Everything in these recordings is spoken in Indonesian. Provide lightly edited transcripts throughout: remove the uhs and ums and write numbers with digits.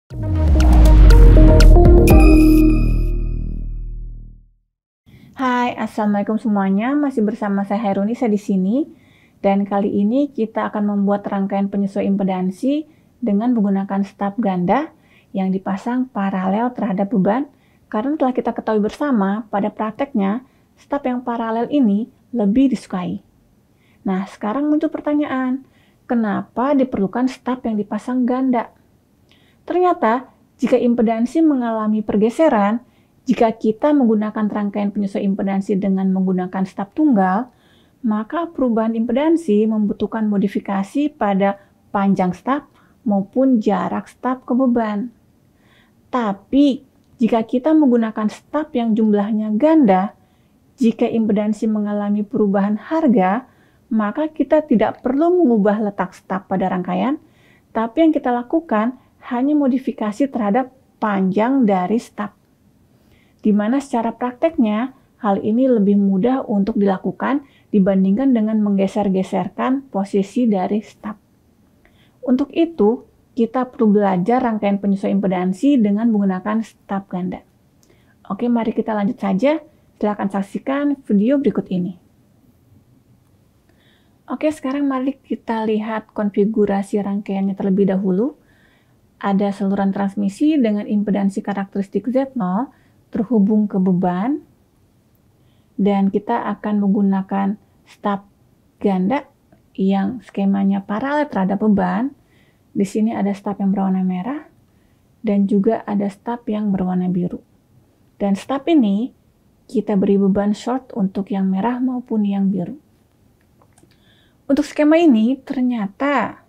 Hai, assalamualaikum semuanya. Masih bersama saya Hairunisa di sini. Dan kali ini kita akan membuat rangkaian penyesuaian impedansi dengan menggunakan staf ganda yang dipasang paralel terhadap beban. Karena telah kita ketahui bersama pada prakteknya, staf yang paralel ini lebih disukai. Nah, sekarang muncul pertanyaan, kenapa diperlukan staf yang dipasang ganda? Ternyata, jika impedansi mengalami pergeseran, jika kita menggunakan rangkaian penyesuaian impedansi dengan menggunakan staf tunggal, maka perubahan impedansi membutuhkan modifikasi pada panjang staf maupun jarak staf ke beban. Tapi, jika kita menggunakan staf yang jumlahnya ganda, jika impedansi mengalami perubahan harga, maka kita tidak perlu mengubah letak staf pada rangkaian, tapi yang kita lakukan hanya modifikasi terhadap panjang dari staf. Di mana secara prakteknya, hal ini lebih mudah untuk dilakukan dibandingkan dengan menggeser-geserkan posisi dari staf. Untuk itu, kita perlu belajar rangkaian penyesuaian impedansi dengan menggunakan staf ganda. Oke, mari kita lanjut saja. Silakan saksikan video berikut ini. Oke, sekarang mari kita lihat konfigurasi rangkaiannya terlebih dahulu. Ada saluran transmisi dengan impedansi karakteristik Z0 terhubung ke beban, dan kita akan menggunakan staf ganda yang skemanya paralel terhadap beban. Di sini ada staf yang berwarna merah dan juga ada staf yang berwarna biru. Dan staf ini kita beri beban short untuk yang merah maupun yang biru. Untuk skema ini ternyata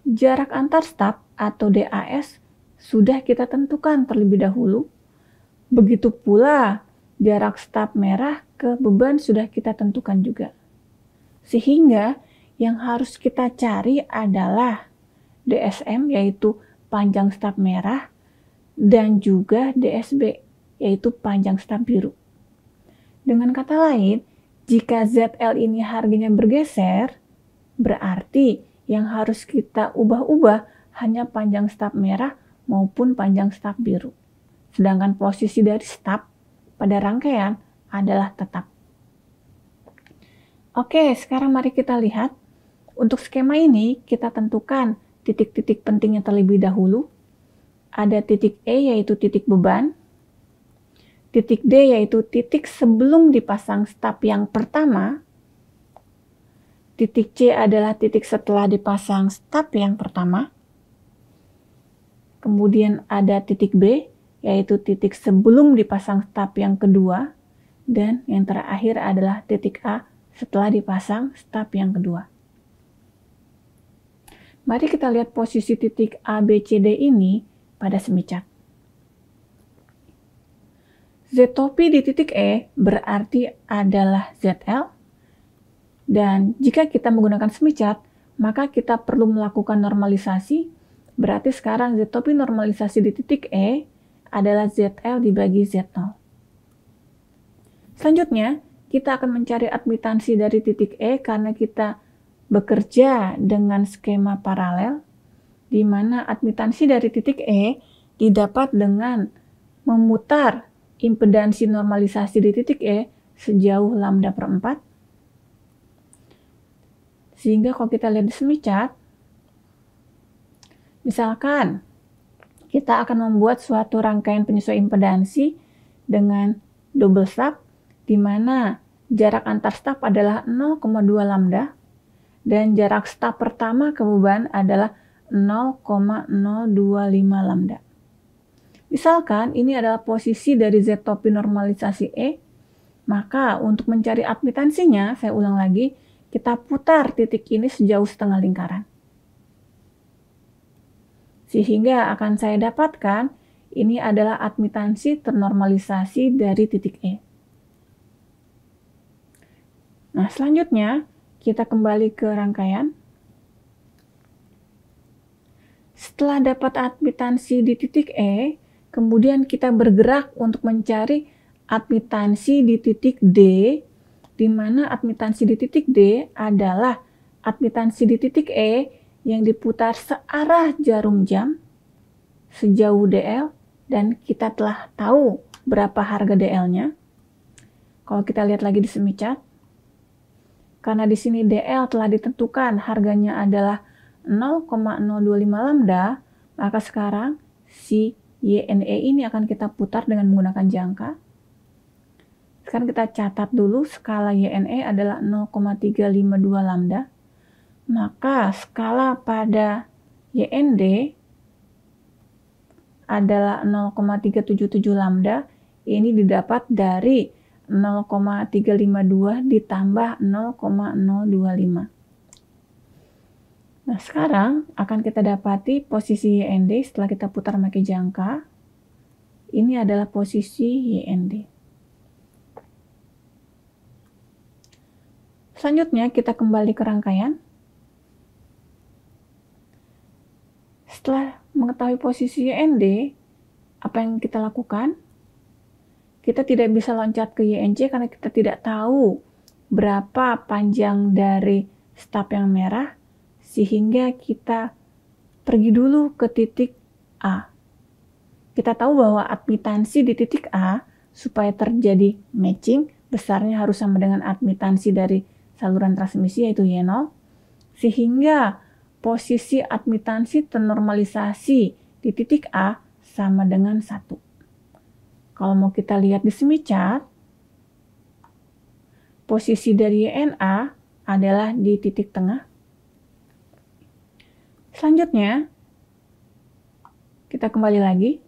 jarak antar staf atau DAS sudah kita tentukan terlebih dahulu. Begitu pula jarak staf merah ke beban sudah kita tentukan juga. Sehingga yang harus kita cari adalah DSM, yaitu panjang staf merah, dan juga DSB, yaitu panjang staf biru. Dengan kata lain, jika ZL ini harganya bergeser, berarti yang harus kita ubah-ubah hanya panjang staf merah maupun panjang staf biru. Sedangkan posisi dari staf pada rangkaian adalah tetap. Oke, sekarang mari kita lihat. Untuk skema ini kita tentukan titik-titik pentingnya terlebih dahulu. Ada titik E yaitu titik beban. Titik D yaitu titik sebelum dipasang staf yang pertama. Titik C adalah titik setelah dipasang staf yang pertama. Kemudian ada titik B, yaitu titik sebelum dipasang staf yang kedua. Dan yang terakhir adalah titik A setelah dipasang staf yang kedua. Mari kita lihat posisi titik A, B, C, D ini pada semicat. Z topi di titik E berarti adalah ZL. Dan jika kita menggunakan semicat, maka kita perlu melakukan normalisasi. Berarti sekarang Z topi normalisasi di titik E adalah ZL dibagi Z0. Selanjutnya, kita akan mencari admitansi dari titik E karena kita bekerja dengan skema paralel, di mana admitansi dari titik E didapat dengan memutar impedansi normalisasi di titik E sejauh lambda per 4. Sehingga kalau kita lihat di semicat, misalkan kita akan membuat suatu rangkaian penyesuaian impedansi dengan double staf, di mana jarak antar staf adalah 0,2 lambda, dan jarak staf pertama ke beban adalah 0,025 lambda. Misalkan ini adalah posisi dari Z topi normalisasi E, maka untuk mencari admitansinya, saya ulang lagi, kita putar titik ini sejauh setengah lingkaran. Sehingga akan saya dapatkan ini adalah admitansi ternormalisasi dari titik E. Nah, selanjutnya kita kembali ke rangkaian. Setelah dapat admitansi di titik E, kemudian kita bergerak untuk mencari admitansi di titik D, di mana admitansi di titik D adalah admitansi di titik E yang diputar searah jarum jam sejauh DL dan kita telah tahu berapa harga DL-nya. Kalau kita lihat lagi di semi chart, karena di sini DL telah ditentukan harganya adalah 0,025 lambda, maka sekarang si YNE ini akan kita putar dengan menggunakan jangka. Sekarang kita catat dulu skala YNE adalah 0,352 lambda. Maka skala pada YND adalah 0,377 lambda. Ini didapat dari 0,352 ditambah 0,025. Nah, sekarang akan kita dapati posisi YND setelah kita putar pakai jangka. Ini adalah posisi YND. Selanjutnya kita kembali ke rangkaian. Setelah mengetahui posisi YND, apa yang kita lakukan? Kita tidak bisa loncat ke YNC karena kita tidak tahu berapa panjang dari stub yang merah, sehingga kita pergi dulu ke titik A. Kita tahu bahwa admitansi di titik A supaya terjadi matching besarnya harus sama dengan admitansi dari saluran transmisi yaitu Y0, sehingga posisi admitansi ternormalisasi di titik A sama dengan 1. Kalau mau kita lihat di semi chart, posisi dari YNA adalah di titik tengah. Selanjutnya, kita kembali lagi.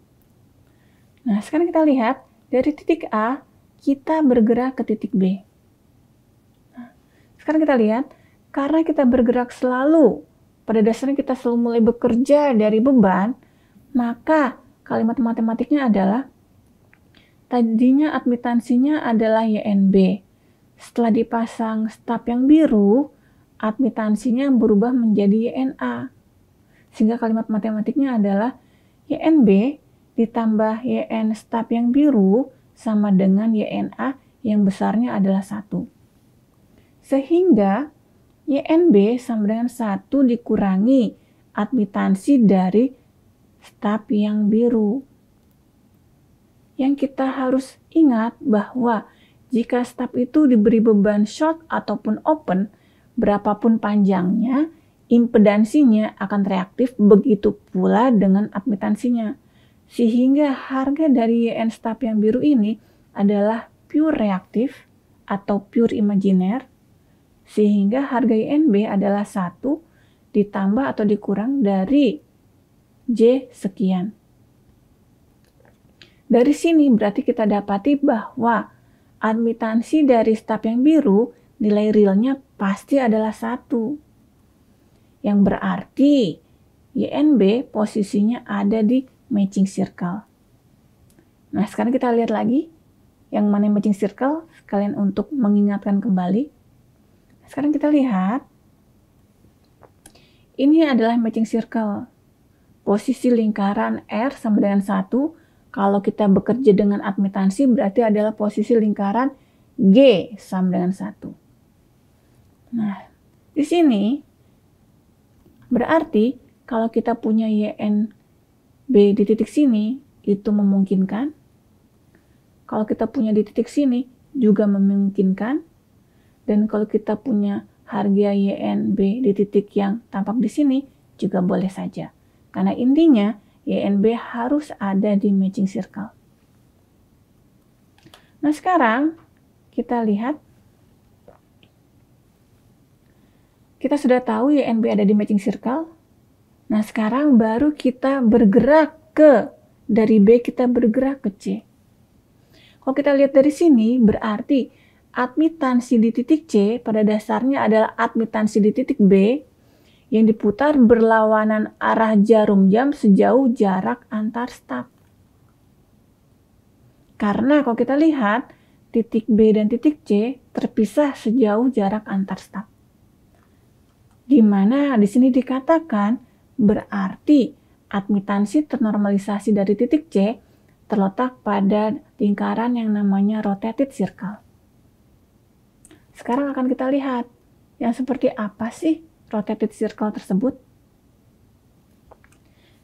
Nah, sekarang kita lihat dari titik A, kita bergerak ke titik B. Nah, sekarang kita lihat, karena kita bergerak selalu, pada dasarnya kita selalu mulai bekerja dari beban, maka kalimat matematiknya adalah tadinya admitansinya adalah YNB. Setelah dipasang stub yang biru, admitansinya berubah menjadi YNA. Sehingga kalimat matematiknya adalah YNB ditambah YN stub yang biru sama dengan YNA yang besarnya adalah 1. Sehingga YNB sama dengan 1 dikurangi admitansi dari stub yang biru. Yang kita harus ingat bahwa jika stub itu diberi beban short ataupun open, berapapun panjangnya, impedansinya akan reaktif, begitu pula dengan admitansinya. Sehingga harga dari YN stub yang biru ini adalah pure reaktif atau pure imajiner, sehingga harga YNB adalah 1 ditambah atau dikurang dari J sekian. Dari sini berarti kita dapati bahwa admitansi dari stub yang biru nilai realnya pasti adalah 1. Yang berarti YNB posisinya ada di matching circle. Nah, sekarang kita lihat lagi yang mana matching circle sekalian untuk mengingatkan kembali. Sekarang kita lihat ini adalah matching circle. Posisi lingkaran R sama dengan 1. Kalau kita bekerja dengan admitansi berarti adalah posisi lingkaran G sama dengan 1. Nah, di sini berarti kalau kita punya YNB di titik sini itu memungkinkan. Kalau kita punya di titik sini juga memungkinkan. Dan kalau kita punya harga YNB di titik yang tampak di sini juga boleh saja. Karena intinya YNB harus ada di matching circle. Nah, sekarang kita lihat. Kita sudah tahu YNB ada di matching circle. Nah, sekarang baru kita bergerak dari B kita bergerak ke C. Kalau kita lihat dari sini, berarti admitansi di titik C pada dasarnya adalah admitansi di titik B yang diputar berlawanan arah jarum jam sejauh jarak antar stub. Karena kalau kita lihat, titik B dan titik C terpisah sejauh jarak antar stub. Di mana di sini dikatakan berarti admitansi ternormalisasi dari titik C terletak pada lingkaran yang namanya rotated circle. Sekarang akan kita lihat yang seperti apa sih rotated circle tersebut.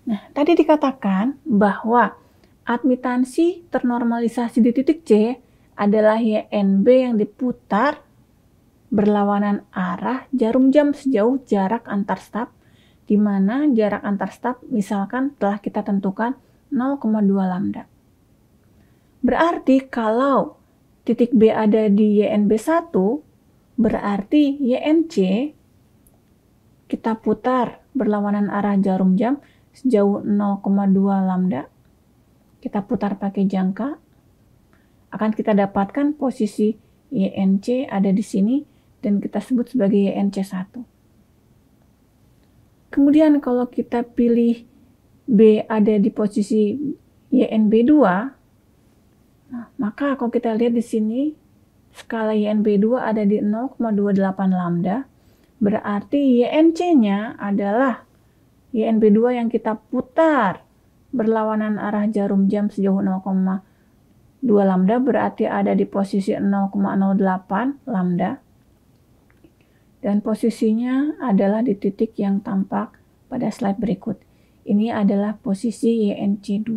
Nah, tadi dikatakan bahwa admitansi ternormalisasi di titik C adalah YNB yang diputar berlawanan arah jarum jam sejauh jarak antar staf, di mana jarak antar staf misalkan telah kita tentukan 0,2 lambda. Berarti kalau titik B ada di YNB1, berarti YNC kita putar berlawanan arah jarum jam sejauh 0,2 lambda. Kita putar pakai jangka, akan kita dapatkan posisi YNC ada di sini dan kita sebut sebagai YNC1. Kemudian kalau kita pilih B ada di posisi YNB2, nah, maka kalau kita lihat di sini skala YNB2 ada di 0,28 lambda, berarti YNC-nya adalah YNB2 yang kita putar berlawanan arah jarum jam sejauh 0,2 lambda, berarti ada di posisi 0,08 lambda. Dan posisinya adalah di titik yang tampak pada slide berikut. Ini adalah posisi YNC2.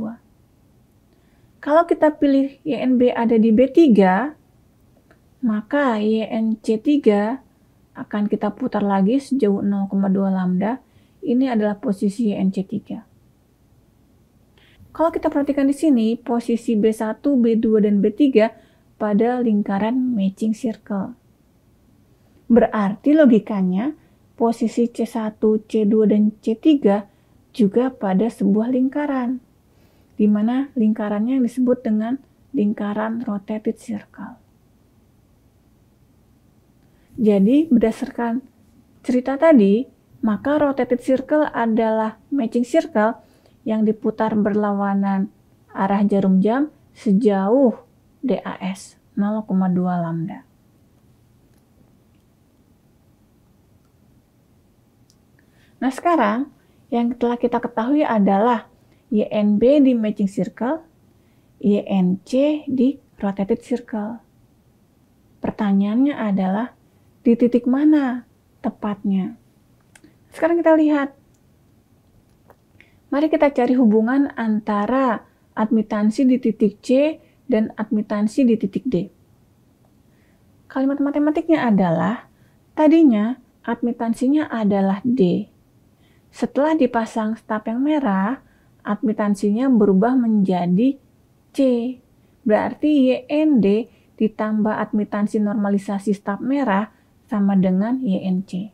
Kalau kita pilih YNB ada di B3, maka YNC3 akan kita putar lagi sejauh 0,2 lambda. Ini adalah posisi YNC3. Kalau kita perhatikan di sini, posisi B1, B2, dan B3 pada lingkaran matching circle. Berarti logikanya, posisi C1, C2, dan C3 juga pada sebuah lingkaran, di mana lingkarannya disebut dengan lingkaran rotated circle. Jadi, berdasarkan cerita tadi, maka rotated circle adalah matching circle yang diputar berlawanan arah jarum jam sejauh DAS 0,2 lambda. Nah, sekarang yang telah kita ketahui adalah YNB di matching circle, YNC di rotated circle. Pertanyaannya adalah di titik mana tepatnya? Sekarang kita lihat. Mari kita cari hubungan antara admitansi di titik C dan admitansi di titik D. Kalimat matematiknya adalah, tadinya admitansinya adalah D. Setelah dipasang staf yang merah, admitansinya berubah menjadi C. Berarti YND ditambah admitansi normalisasi staf merah sama dengan YNC.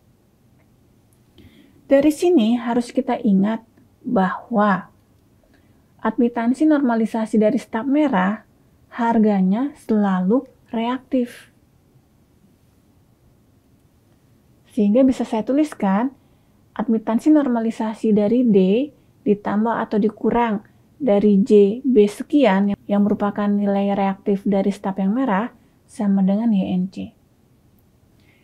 Dari sini harus kita ingat bahwa admitansi normalisasi dari staf merah harganya selalu reaktif. Sehingga bisa saya tuliskan admitansi normalisasi dari D ditambah atau dikurang dari JB sekian yang merupakan nilai reaktif dari staf yang merah sama dengan YNC.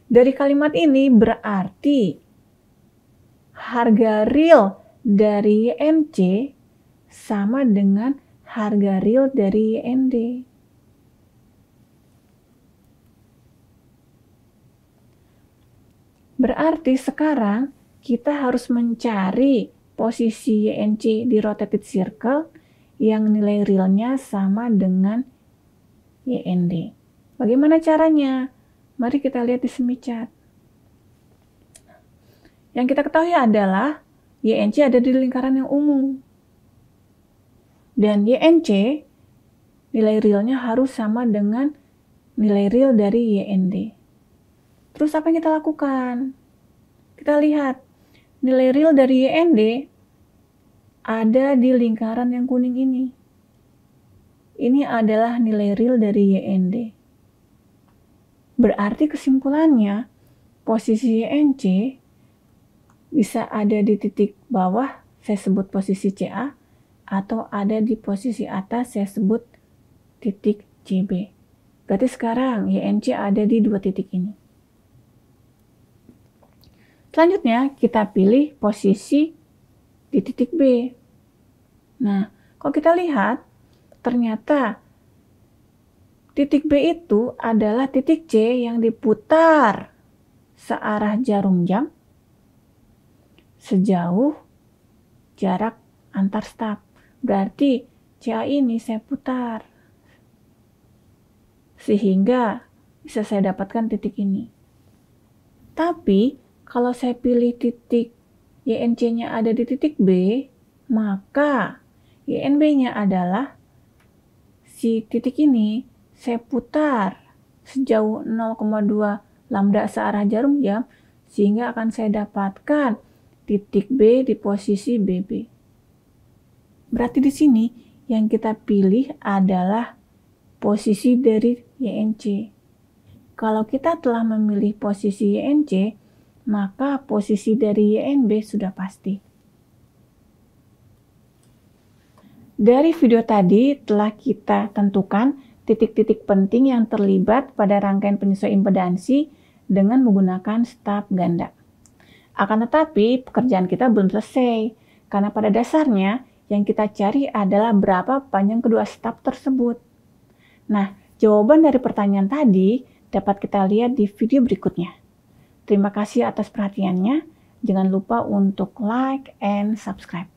Dari kalimat ini berarti harga real dari YNC sama dengan harga real dari YND. Berarti sekarang kita harus mencari posisi YNC di rotated circle yang nilai realnya sama dengan YND. Bagaimana caranya? Mari kita lihat di semicat. Yang kita ketahui adalah YNC ada di lingkaran yang umum. Dan YNC, nilai realnya harus sama dengan nilai real dari YND. Terus apa yang kita lakukan? Kita lihat, nilai real dari YND ada di lingkaran yang kuning ini. Ini adalah nilai real dari YND. Berarti kesimpulannya, posisi YNC bisa ada di titik bawah, saya sebut posisi CA, atau ada di posisi atas, saya sebut titik CB. Berarti sekarang YNC ada di dua titik ini. Selanjutnya, kita pilih posisi di titik B. Nah, kalau kita lihat, ternyata titik B itu adalah titik C yang diputar searah jarum jam sejauh jarak antar staf. Berarti CA ini saya putar sehingga bisa saya dapatkan titik ini. Tapi kalau saya pilih titik YNC-nya ada di titik B, maka YNB-nya adalah si titik ini saya putar sejauh 0,2 lambda searah jarum jam, sehingga akan saya dapatkan titik B di posisi BB. Berarti di sini yang kita pilih adalah posisi dari YNC. Kalau kita telah memilih posisi YNC, maka posisi dari YNB sudah pasti. Dari video tadi telah kita tentukan titik-titik penting yang terlibat pada rangkaian penyesuaian impedansi dengan menggunakan staf ganda. Akan tetapi pekerjaan kita belum selesai, karena pada dasarnya yang kita cari adalah berapa panjang kedua staf tersebut. Nah, jawaban dari pertanyaan tadi dapat kita lihat di video berikutnya. Terima kasih atas perhatiannya. Jangan lupa untuk like and subscribe.